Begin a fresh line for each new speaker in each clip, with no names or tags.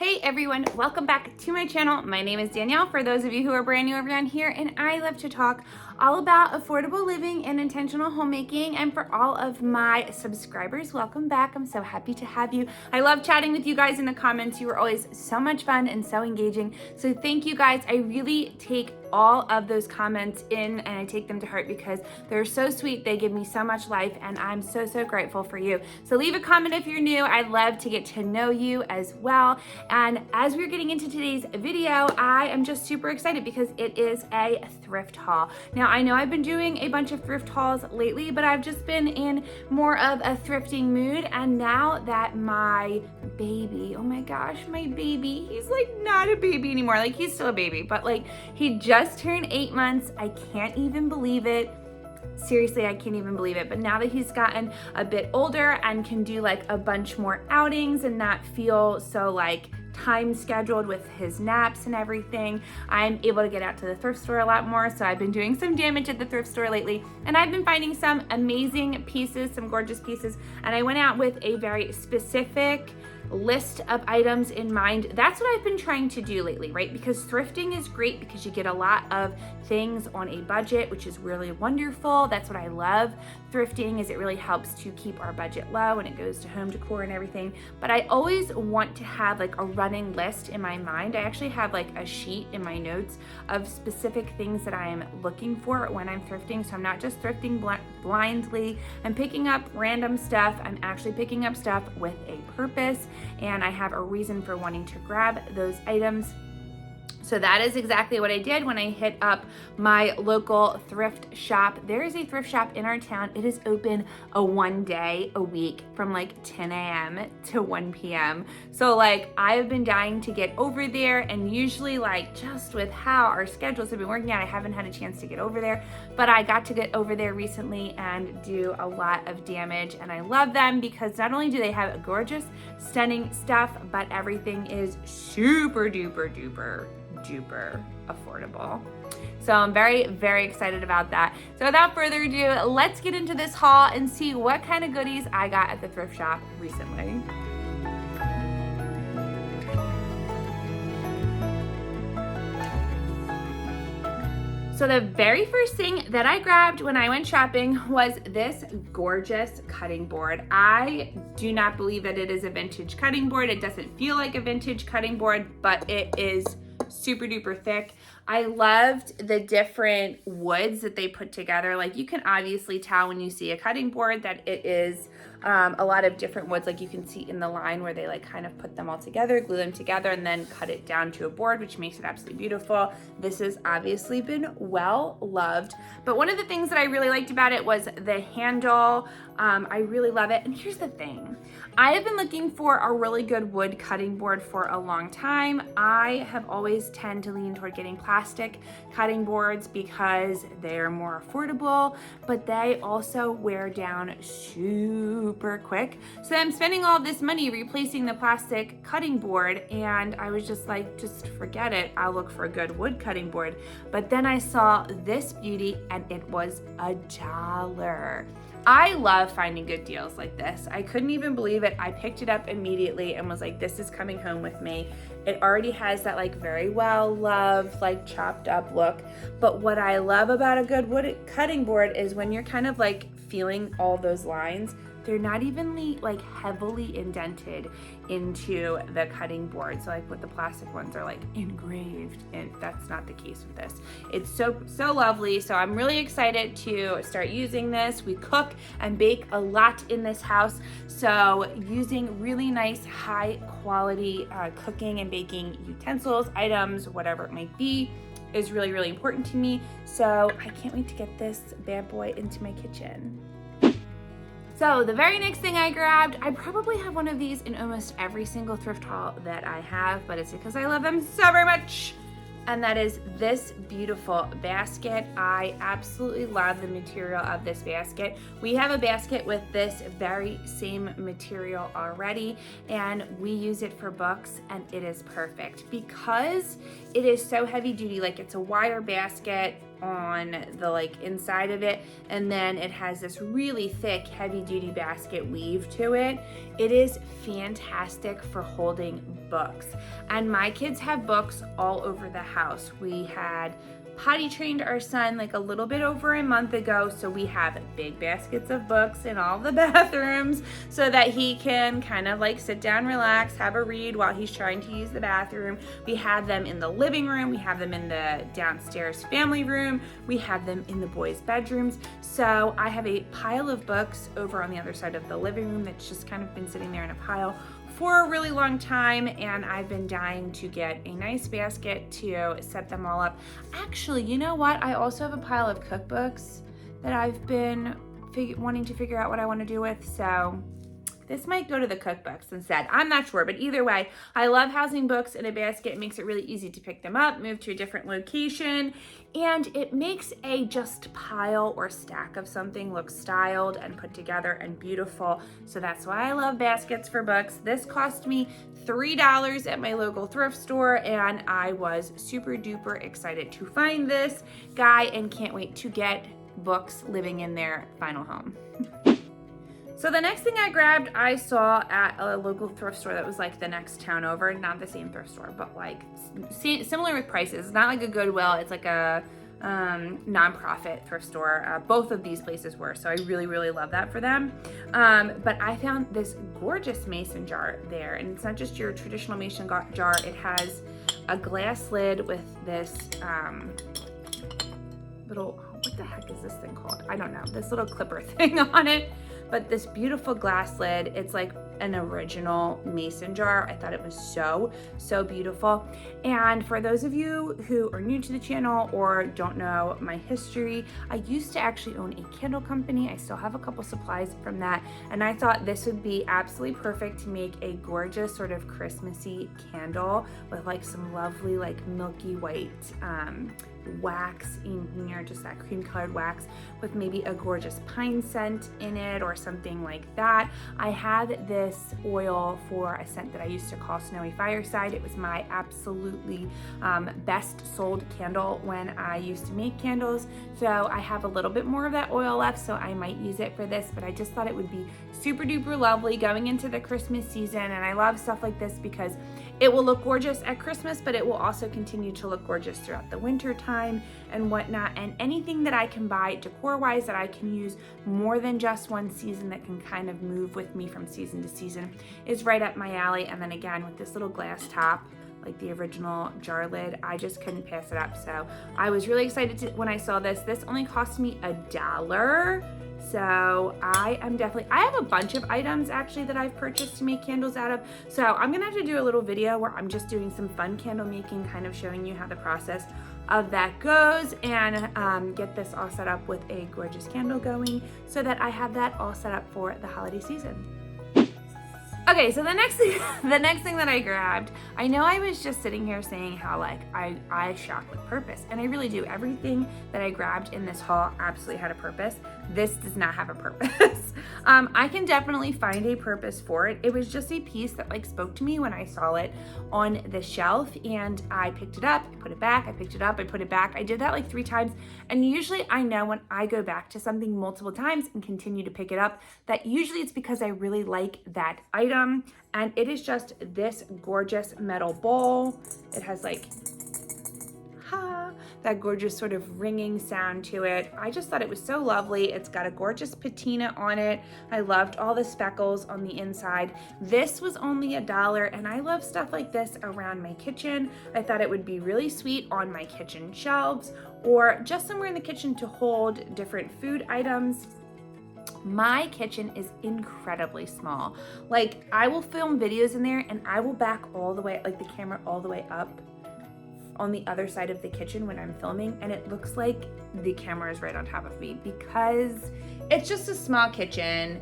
Hey everyone, welcome back to my channel. My name is Danielle, for those of you who are brand new around here, and I love to talk all about affordable living and intentional homemaking. And for all of my subscribers, welcome back. I'm so happy to have you. I love chatting with you guys in the comments. You are always so much fun and so engaging. So thank you guys. I really take all of those comments in and I take them to heart because they're so sweet. They give me so much life and I'm so grateful for you. So leave a comment if you're new. I'd love to get to know you as well. And as we're getting into today's video, I am just super excited because it is a thrift haul. Now, I know I've been doing a bunch of thrift hauls lately, but I've just been in more of a thrifting mood. And now that my baby, oh my gosh, my baby, he's like not a baby anymore. Like he's still a baby, but like he just turned 8 months. I can't even believe it. Seriously, I can't even believe it. But now that he's gotten a bit older and can do like a bunch more outings and not feel so like time scheduled with his naps and everything, I'm able to get out to the thrift store a lot more. So I've been doing some damage at the thrift store lately and I've been finding some amazing pieces, some gorgeous pieces. And I went out with a very specific list of items in mind. That's what I've been trying to do lately, right? Because thrifting is great because you get a lot of things on a budget, which is really wonderful. That's what I love thrifting, is it really helps to keep our budget low and it goes to home decor and everything. But I always want to have like a running list in my mind. I actually have like a sheet in my notes of specific things that I am looking for when I'm thrifting. So I'm not just thrifting blindly. I'm picking up random stuff. I'm actually picking up stuff with a purpose, and I have a reason for wanting to grab those items. So that is exactly what I did when I hit up my local thrift shop. There is a thrift shop in our town. It is open one day a week from like 10 a.m. to 1 p.m. So like I have been dying to get over there, and usually like just with how our schedules have been working out, I haven't had a chance to get over there, but I got to get over there recently and do a lot of damage. And I love them because not only do they have gorgeous, stunning stuff, but everything is super duper affordable. So I'm very excited about that. So without further ado, let's get into this haul and see what kind of goodies I got at the thrift shop recently. So the very first thing that I grabbed when I went shopping was this gorgeous cutting board. I do not believe that it is a vintage cutting board. It doesn't feel like a vintage cutting board, but it is super duper thick. I loved the different woods that they put together. Like you can obviously tell when you see a cutting board that it is a lot of different woods. Like you can see in the line where they like kind of put them all together, glue them together, and then cut it down to a board, which makes it absolutely beautiful. This has obviously been well loved. But one of the things that I really liked about it was the handle. I really love it. And here's the thing. I have been looking for a really good wood cutting board for a long time. I have always tend to lean toward getting plastic cutting boards because they're more affordable, but they also wear down super quick. So I'm spending all this money replacing the plastic cutting board, and I was just like, just forget it. I'll look for a good wood cutting board. But then I saw this beauty and it was $1. I love finding good deals like this. I couldn't even believe it. I picked it up immediately and was like, this is coming home with me. It already has that like very well loved, like chopped up look. But what I love about a good wood cutting board is when you're kind of like feeling all those lines, they're not even like heavily indented into the cutting board. So like with the plastic ones are like engraved, and that's not the case with this. It's so lovely. So I'm really excited to start using this. We cook and bake a lot in this house. So using really nice high quality cooking and baking utensils, items, whatever it might be, is really important to me. So I can't wait to get this bad boy into my kitchen. So the very next thing I grabbed, I probably have one of these in almost every single thrift haul that I have, but it's because I love them so very much. And that is this beautiful basket. I absolutely love the material of this basket. We have a basket with this very same material already, and we use it for books, and it is perfect because it is so heavy duty. Like it's a wire basket on the like inside of it, and then it has this really thick heavy duty basket weave to it. It is fantastic for holding books. And my kids have books all over the house. We had potty trained our son like a little bit over a month ago, so we have big baskets of books in all the bathrooms so that he can kind of like sit down, relax, have a read while he's trying to use the bathroom. We have them in the living room, we have them in the downstairs family room, we have them in the boys' bedrooms. So I have a pile of books over on the other side of the living room that's just kind of been sitting there in a pile for a really long time, and I've been dying to get a nice basket to set them all up. Actually, you know what? I also have a pile of cookbooks that I've been wanting to figure out what I want to do with, so this might go to the cookbooks instead. I'm not sure, but either way, I love housing books in a basket. It makes it really easy to pick them up, move to a different location, and it makes a just pile or stack of something look styled and put together and beautiful. So that's why I love baskets for books. This cost me $3 at my local thrift store, and I was super duper excited to find this guy and can't wait to get books living in their final home. So the next thing I grabbed, I saw at a local thrift store that was like the next town over, not the same thrift store, but like similar with prices. It's not like a Goodwill, it's like a nonprofit thrift store. Both of these places were, so I really, really love that for them. But I found this gorgeous mason jar there, and it's not just your traditional mason jar. It has a glass lid with this little, what the heck is this thing called? I don't know, this little clipper thing on it. But this beautiful glass lid, it's like an original mason jar. I thought it was so, so beautiful. And for those of you who are new to the channel or don't know my history, I used to actually own a candle company. I still have a couple supplies from that. And I thought this would be absolutely perfect to make a gorgeous sort of Christmassy candle with like some lovely like milky white wax in here, just that cream colored wax with maybe a gorgeous pine scent in it or something like that. I had this oil for a scent that I used to call Snowy Fireside. It was my absolutely best sold candle when I used to make candles. So I have a little bit more of that oil left, so I might use it for this, but I just thought it would be super duper lovely going into the Christmas season. And I love stuff like this because it will look gorgeous at Christmas, but it will also continue to look gorgeous throughout the winter time and whatnot. And anything that I can buy decor wise that I can use more than just one season, that can kind of move with me from season to season, is right up my alley. And then again, with this little glass top, like the original jar lid, I just couldn't pass it up. So I was really excited when I saw this. This only cost me $1. So I have a bunch of items actually that I've purchased to make candles out of. So I'm gonna have to do a little video where I'm just doing some fun candle making, kind of showing you how the process of that goes, and get this all set up with a gorgeous candle going so that I have that all set up for the holiday season. Okay, so the next thing that I grabbed, I know I was just sitting here saying how like I shop with purpose, and I really do. Everything that I grabbed in this haul absolutely had a purpose. This does not have a purpose. I can definitely find a purpose for it. It was just a piece that like spoke to me when I saw it on the shelf, and I picked it up, I put it back, I picked it up, I put it back. I did that like 3 times, and usually I know when I go back to something multiple times and continue to pick it up, that usually it's because I really like that item. And it is just this gorgeous metal bowl. It has like that gorgeous sort of ringing sound to it. I just thought it was so lovely. It's got a gorgeous patina on it. I loved all the speckles on the inside. This was only $1, and I love stuff like this around my kitchen. I thought it would be really sweet on my kitchen shelves, or just somewhere in the kitchen to hold different food items. My kitchen is incredibly small. Like, I will film videos in there and I will back all the way, like the camera all the way up on the other side of the kitchen when I'm filming, and it looks like the camera is right on top of me because it's just a small kitchen.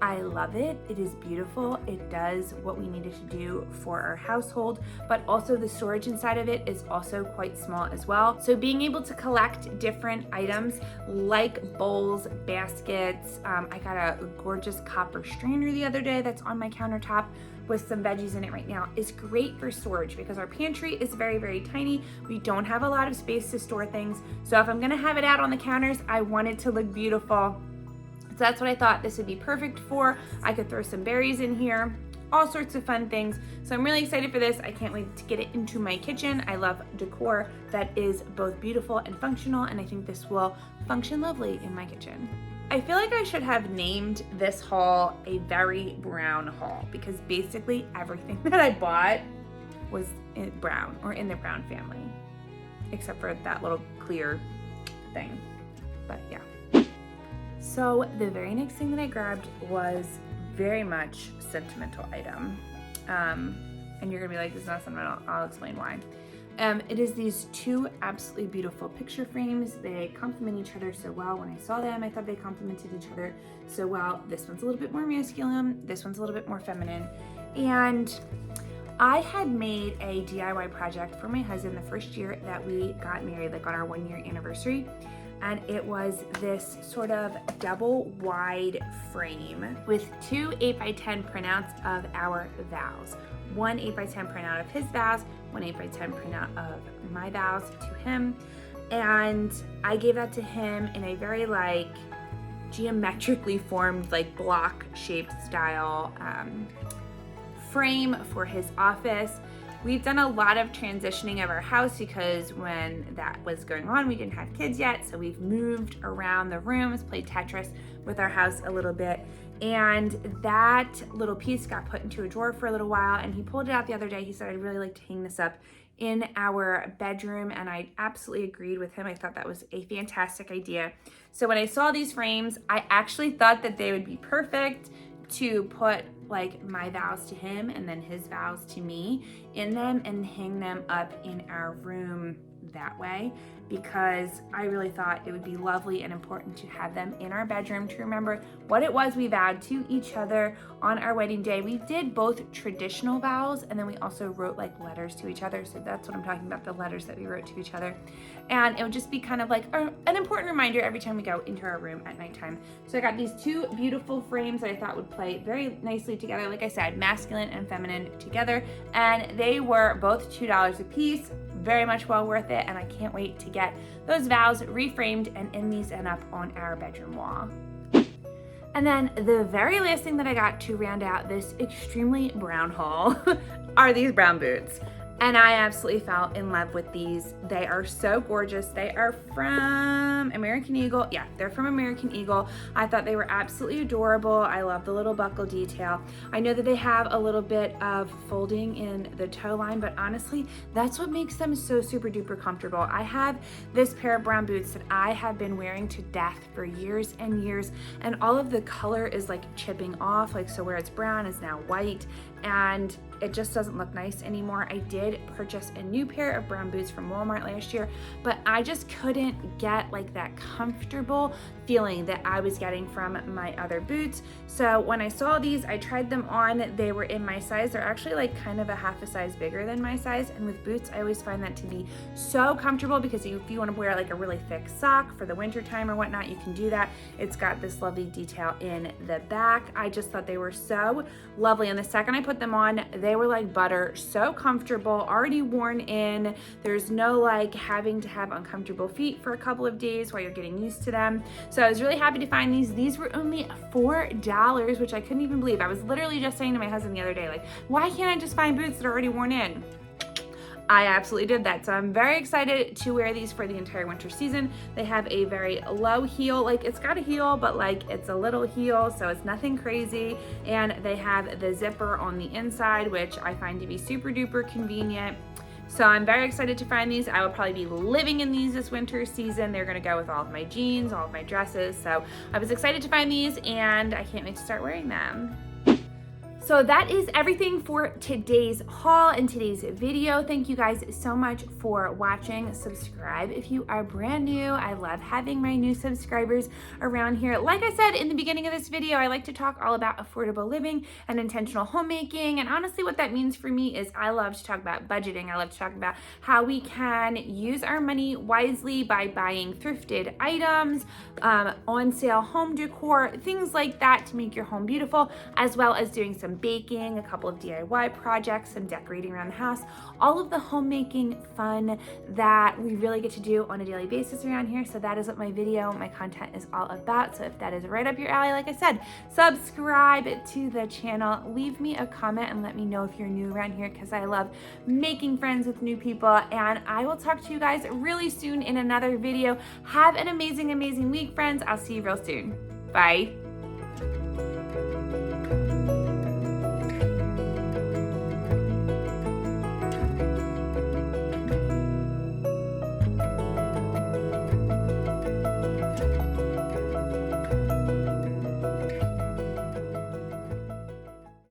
I love it. It is beautiful. It does what we needed to do for our household, but also the storage inside of it is also quite small as well. So being able to collect different items like bowls, baskets, I got a gorgeous copper strainer the other day that's on my countertop with some veggies in it right now, is great for storage because our pantry is very, very tiny. We don't have a lot of space to store things. So if I'm gonna have it out on the counters, I want it to look beautiful. So that's what I thought this would be perfect for. I could throw some berries in here. all sorts of fun things. So I'm really excited for this. I can't wait to get it into my kitchen. I love decor that is both beautiful and functional, and I think this will function lovely in my kitchen. I feel like I should have named this haul a very brown haul, because basically everything that I bought was in brown or in the brown family, except for that little clear thing. But yeah. So the very next thing that I grabbed was very much sentimental item. And you're gonna be like, this is not sentimental. I'll explain why. It is these two absolutely beautiful picture frames. They complement each other so well. When I saw them, I thought they complemented each other so well. This one's a little bit more masculine. This one's a little bit more feminine. And I had made a DIY project for my husband the first year that we got married, like on our 1 year anniversary. And it was this sort of double wide frame with two 8x10 printouts of our vows. One 8x10 printout of his vows, one 8x10 printout of my vows to him. And I gave that to him in a very like geometrically formed, like block shaped style frame for his office. We've done a lot of transitioning of our house because when that was going on, we didn't have kids yet. So we've moved around the rooms, played Tetris with our house a little bit. And that little piece got put into a drawer for a little while, and he pulled it out the other day. He said, I'd really like to hang this up in our bedroom. And I absolutely agreed with him. I thought that was a fantastic idea. So when I saw these frames, I actually thought that they would be perfect to put like my vows to him and then his vows to me in them and hang them up in our room that way, because I really thought it would be lovely and important to have them in our bedroom to remember what it was we vowed to each other on our wedding day. We did both traditional vows, and then we also wrote like letters to each other. So that's what I'm talking about, the letters that we wrote to each other. And it would just be kind of like an important reminder every time we go into our room at nighttime. So I got these two beautiful frames that I thought would play very nicely together. Like I said, masculine and feminine together. And they were both $2 a piece. Very much well worth it, and I can't wait to get those vows reframed and in these and up on our bedroom wall. And then the very last thing that I got to round out this extremely brown haul are these brown boots. And I absolutely fell in love with these. They are so gorgeous. They are from American Eagle. Yeah, they're from American Eagle. I thought they were absolutely adorable. I love the little buckle detail. I know that they have a little bit of folding in the toe line, but honestly, that's what makes them so super duper comfortable. I have this pair of brown boots that I have been wearing to death for years and years, and all of the color is like chipping off, like so where it's brown is now white, and it just doesn't look nice anymore. I did purchase a new pair of brown boots from Walmart last year, but I just couldn't get like that comfortable feeling that I was getting from my other boots. So when I saw these, I tried them on. They were in my size. They're actually like kind of a half a size bigger than my size. And with boots, I always find that to be so comfortable, because if you want to wear like a really thick sock for the winter time or whatnot, you can do that. It's got this lovely detail in the back. I just thought they were so lovely. And the second I put them on, they were like butter, so comfortable, already worn in. There's no like having to have uncomfortable feet for a couple of days while you're getting used to them. So I was really happy to find these. These were only $4, which I couldn't even believe. I was literally just saying to my husband the other day, like, why can't I just find boots that are already worn in? I absolutely did that. So I'm very excited to wear these for the entire winter season. They have a very low heel, like it's got a heel, but like it's a little heel, so it's nothing crazy. And they have the zipper on the inside, which I find to be super duper convenient. So I'm very excited to find these. I will probably be living in these this winter season. They're gonna go with all of my jeans, all of my dresses. So I was excited to find these, and I can't wait to start wearing them. So that is everything for today's haul and today's video. Thank you guys so much for watching. Subscribe if you are brand new. I love having my new subscribers around here. Like I said in the beginning of this video, I like to talk all about affordable living and intentional homemaking. And honestly, what that means for me is I love to talk about budgeting. I love to talk about how we can use our money wisely by buying thrifted items, on sale home decor, things like that to make your home beautiful, as well as doing some baking, a couple of DIY projects, some decorating around the house, all of the homemaking fun that we really get to do on a daily basis around here. So that is what my content is all about. So if that is right up your alley, like I said, subscribe to the channel, leave me a comment and let me know if you're new around here, because I love making friends with new people. And I will talk to you guys really soon in another video. Have an amazing week, friends. I'll see you real soon. Bye.